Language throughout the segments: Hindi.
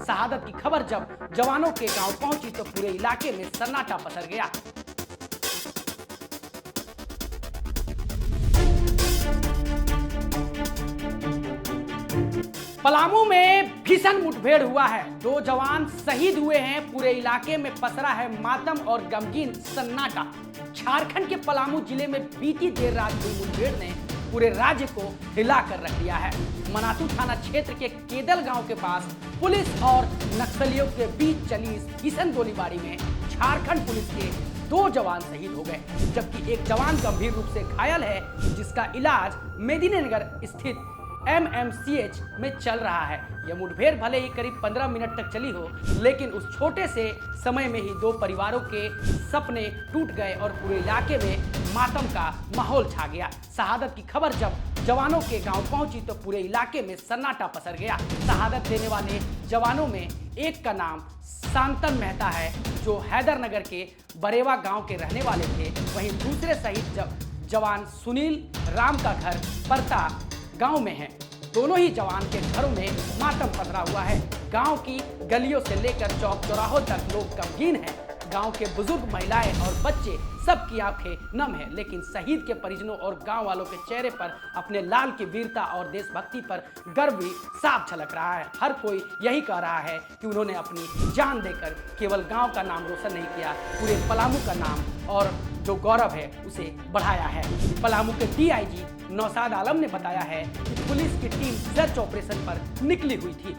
शहादत की खबर जब जवानों के गांव पहुंची तो पूरे इलाके में सन्नाटा पसर गया। पलामू में भीषण मुठभेड़ हुआ है, 2 जवान शहीद हुए हैं। पूरे इलाके में पसरा है मातम और गमगीन सन्नाटा। झारखंड के पलामू जिले में बीती देर रात हुई मुठभेड़ ने पूरे राज्य को हिलाकर रख दिया है। मनातू थाना क्षेत्र के केदल गांव के पास पुलिस और नक्सलियों के बीच चली इस भीषण गोलीबारी में झारखंड पुलिस के 2 जवान शहीद हो गए, जबकि एक जवान गंभीर रूप से घायल है, जिसका इलाज मेदिनीनगर स्थित MMCH में चल रहा है। यह मुठभेड़ भले ही करीब 15 मिनट तक चली हो, लेकिन उस छोटे से समय में ही 2 परिवारों के सपने टूट गए और पूरे इलाके में मातम का माहौल छा गया। शहादत की खबर जब जवानों के गांव पहुंची तो पूरे इलाके में सन्नाटा पसर गया। शहादत देने वाले जवानों में एक का नाम शांतन मेहता है, जो हैदरनगर के बरेवा गांव के रहने वाले थे। वहीं दूसरे शहीद जवान सुनील राम का घर परता गांव में है। दोनों ही जवान के घरों में मातम पसरा हुआ है। गांव की गलियों से लेकर चौक चौराहों तक लोग गमगीन हैं। गांव के बुजुर्ग, महिलाएं और बच्चे सबकी आंखें नम है, लेकिन शहीद के परिजनों और गांव वालों के चेहरे पर अपने लाल की वीरता और देशभक्ति पर गर्व भी साफ झलक रहा है। हर कोई यही कह रहा है कि उन्होंने अपनी जान देकर केवल गांव का नाम रोशन नहीं किया, पूरे पलामू का नाम और जो गौरव है उसे बढ़ाया है। पलामू के DIG नौशाद आलम ने बताया है कि पुलिस की टीम सर्च ऑपरेशन पर निकली हुई थी।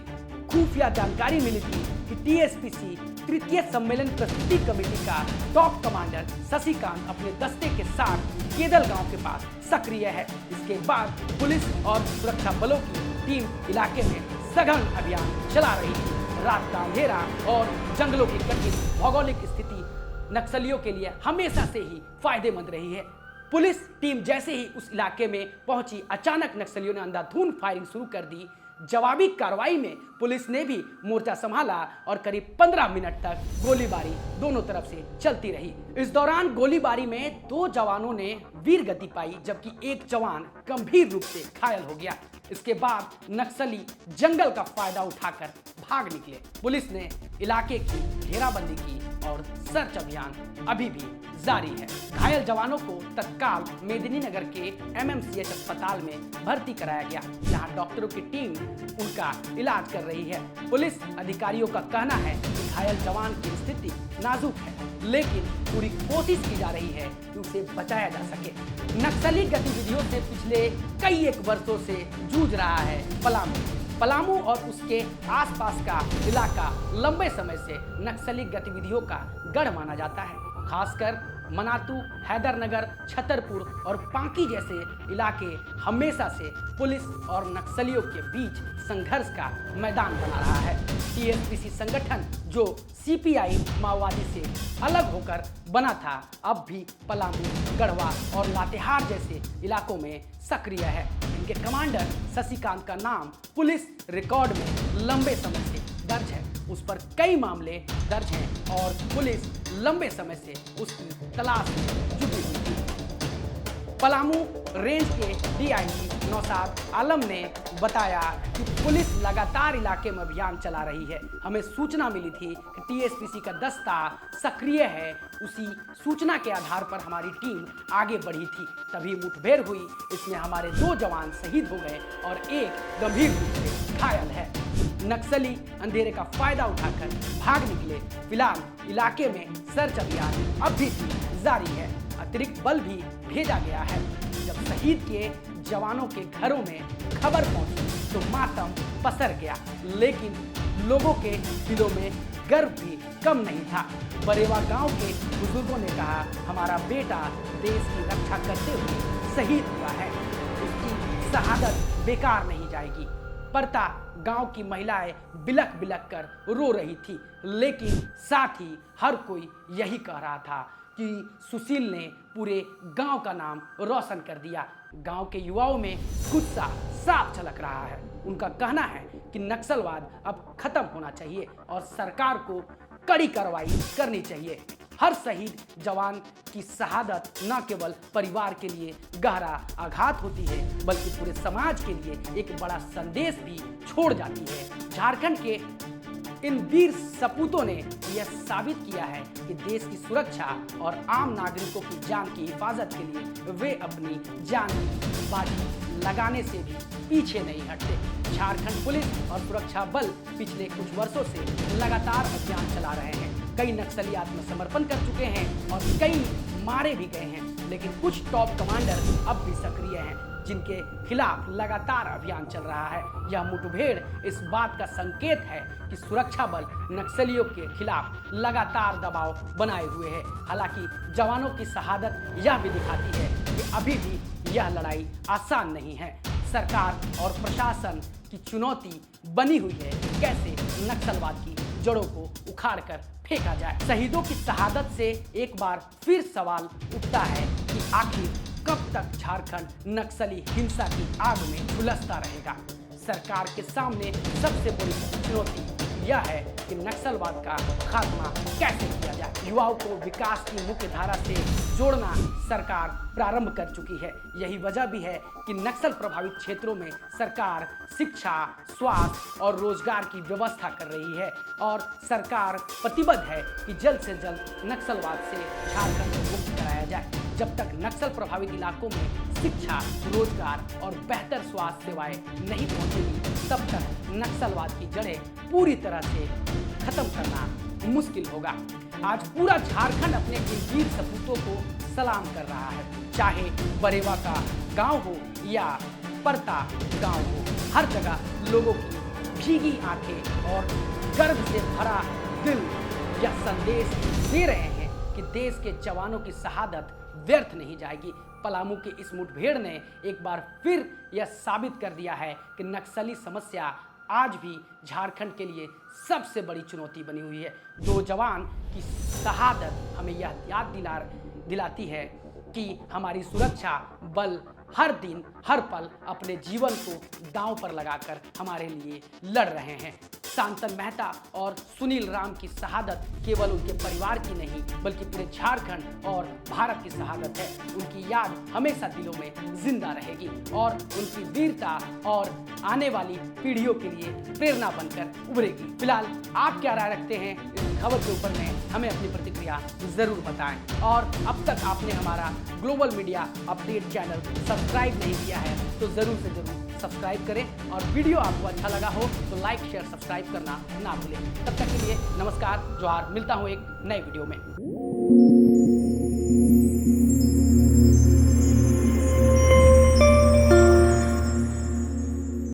खुफिया जानकारी मिली थी कि TSPC तृतीय सम्मेलन प्रस्तुति कमेटी का टॉप कमांडर शशिकांत अपने दस्ते के साथ केदल गांव के पास सक्रिय है। इसके बाद पुलिस और सुरक्षा बलों की टीम इलाके में सघन अभियान चला रही थी। रात का अंधेरा और जंगलों की कठिन भौगोलिक स्थिति नक्सलियों के लिए हमेशा से ही फायदेमंद रही है। पुलिस टीम जैसे ही उस इलाके में पहुंची, अचानक नक्सलियों ने अंधाधुंध फायरिंग शुरू कर दी। जवाबी कार्रवाई में पुलिस ने भी मोर्चा संभाला और करीब 15 मिनट तक गोलीबारी दोनों तरफ से चलती रही। इस दौरान गोलीबारी में 2 जवानों ने वीर गति पाई, जबकि एक जवान गंभीर रूप से घायल हो गया। इसके बाद नक्सली जंगल का फायदा उठाकर भाग निकले। पुलिस ने इलाके की घेराबंदी की और सर्च अभियान अभी भी जारी है। घायल जवानों को तत्काल मेदिनीनगर के MMCH अस्पताल में भर्ती कराया गया, जहां डॉक्टरों की टीम उनका इलाज कर रही है। पुलिस अधिकारियों का कहना है कि घायल जवान की स्थिति नाजुक है, लेकिन पूरी कोशिश की जा रही है कि उसे बचाया जा सके। नक्सली गतिविधियों से पिछले कई एक वर्षों से जूझ रहा है पलामू और उसके आसपास का इलाका लंबे समय से नक्सली गतिविधियों का गढ़ माना जाता है। खासकर मनातू, हैदरनगर, छतरपुर और पांकी जैसे इलाके हमेशा से पुलिस और नक्सलियों के बीच संघर्ष का मैदान बना रहा है। TSPC संगठन जो CPI माओवादी से अलग होकर बना था, अब भी पलामू, गढ़वा और लातेहार जैसे इलाकों में सक्रिय है। इनके कमांडर शशिकांत का नाम पुलिस रिकॉर्ड में लंबे समय से दर्ज है। उस पर कई मामले दर्ज हैं और पुलिस लंबे समय से उसकी तलाश में जुटी हुई थी। पलामू रेंज के DIG नौशाद आलम ने बताया कि पुलिस लगातार इलाके में अभियान चला रही है। हमें सूचना मिली थी कि TSPC का दस्ता सक्रिय है। उसी सूचना के आधार पर हमारी टीम आगे बढ़ी थी, तभी मुठभेड़ हुई। इसमें हमारे 2 जवान शहीद हो गए और एक गंभीर रूप से घायल है। नक्सली अंधेरे का फायदा उठाकर भाग निकले। फिलहाल इलाके में सर्च अभियान अब भी जारी है। अतिरिक्त बल भी भेजा गया है। जब शहीद के जवानों के घरों में खबर पहुंची तो मातम पसर गया, लेकिन लोगों के दिलों में गर्व भी कम नहीं था। बरेवा गांव के बुजुर्गों ने कहा, हमारा बेटा देश की रक्षा करते हुए शहीद हुआ है, उसकी शहादत बेकार नहीं जाएगी। परता गांव की महिलाएं बिलख बिलख कर रो रही थी, लेकिन साथ ही हर कोई यही कह रहा था कि सुशील ने पूरे गांव का नाम रोशन कर दिया। गांव के युवाओं में गुस्सा साफ झलक रहा है। उनका कहना है कि नक्सलवाद अब खत्म होना चाहिए और सरकार को कड़ी कार्रवाई करनी चाहिए। हर शहीद जवान की शहादत न केवल परिवार के लिए गहरा आघात होती है, बल्कि पूरे समाज के लिए एक बड़ा संदेश भी छोड़ जाती है। झारखंड के इन वीर सपूतों ने यह साबित किया है कि देश की सुरक्षा और आम नागरिकों की जान की हिफाजत के लिए वे अपनी जान की बाजी लगाने से भी पीछे नहीं हटते। झारखंड पुलिस और सुरक्षा बल पिछले कुछ वर्षों से लगातार अभियान चला रहे हैं। कई नक्सली आत्मसमर्पण कर चुके हैं और कई मारे भी गए हैं, लेकिन कुछ टॉप कमांडर अब भी सक्रिय हैं, जिनके खिलाफ लगातार अभियान चल रहा है। यह मुठभेड़ इस बात का संकेत है कि सुरक्षा बल नक्सलियों के खिलाफ लगातार दबाव बनाए हुए है। हालांकि जवानों की शहादत यह भी दिखाती है कि अभी भी यह लड़ाई आसान नहीं है। सरकार और प्रशासन की चुनौती बनी हुई है कैसे नक्सलवाद की जड़ों को उखाड़कर फेंका जाए। शहीदों की शहादत से एक बार फिर सवाल उठता है कि आखिर कब तक झारखंड नक्सली हिंसा की आग में झुलसता रहेगा। सरकार के सामने सबसे बड़ी चुनौती यह है कि नक्सलवाद का खात्मा कैसे किया जाए। युवाओं को विकास की मुख्य धारा से जोड़ना सरकार प्रारंभ कर चुकी है। यही वजह भी है कि नक्सल प्रभावित क्षेत्रों में सरकार शिक्षा, स्वास्थ्य और रोजगार की व्यवस्था कर रही है और सरकार प्रतिबद्ध है कि जल्द से जल्द नक्सलवाद से झारखंड को मुक्त कराया जाए। जब तक नक्सल प्रभावित इलाकों में शिक्षा, रोजगार और बेहतर स्वास्थ्य सेवाएं नहीं पहुंचेगी, तब तक नक्सलवाद की जड़ें पूरी तरह से खत्म करना मुश्किल होगा। आज पूरा झारखंड अपने इन वीर सपूतों को सलाम कर रहा है, चाहे बरेवा का गांव हो या परता गांव हो। हर जगह लोगों की भीगी आंखें और गर्व से भरा दिल यह संदेश दे रहे हैं कि देश के जवानों की शहादत व्यर्थ नहीं जाएगी। पलामू की इस मुठभेड़ ने एक बार फिर यह साबित कर दिया है कि नक्सली समस्या आज भी झारखंड के लिए सबसे बड़ी चुनौती बनी हुई है। दो जवान की शहादत हमें यह याद दिलाती है कि हमारी सुरक्षा बल हर दिन हर पल अपने जीवन को दांव पर लगाकर हमारे लिए लड़ रहे हैं। शांतन मेहता और सुनील राम की शहादत केवल उनके परिवार की नहीं बल्कि पूरे झारखंड और भारत की शहादत है। उनकी याद हमेशा दिलों में जिंदा रहेगी और उनकी वीरता और आने वाली पीढ़ियों के लिए प्रेरणा बनकर उभरेगी। फिलहाल आप क्या राय रखते हैं इस खबर के ऊपर में हमें अपनी प्रतिक्रिया जरूर बताएं। और अब तक आपने हमारा global media update channel subscribe नहीं किया है तो जरूर से जरूर सब्सक्राइब करें और वीडियो आपको अच्छा लगा हो तो लाइक, शेयर, सब्सक्राइब करना ना भूलें। तब तक के लिए नमस्कार, जोहार। मिलता हूँ एक नए वीडियो में।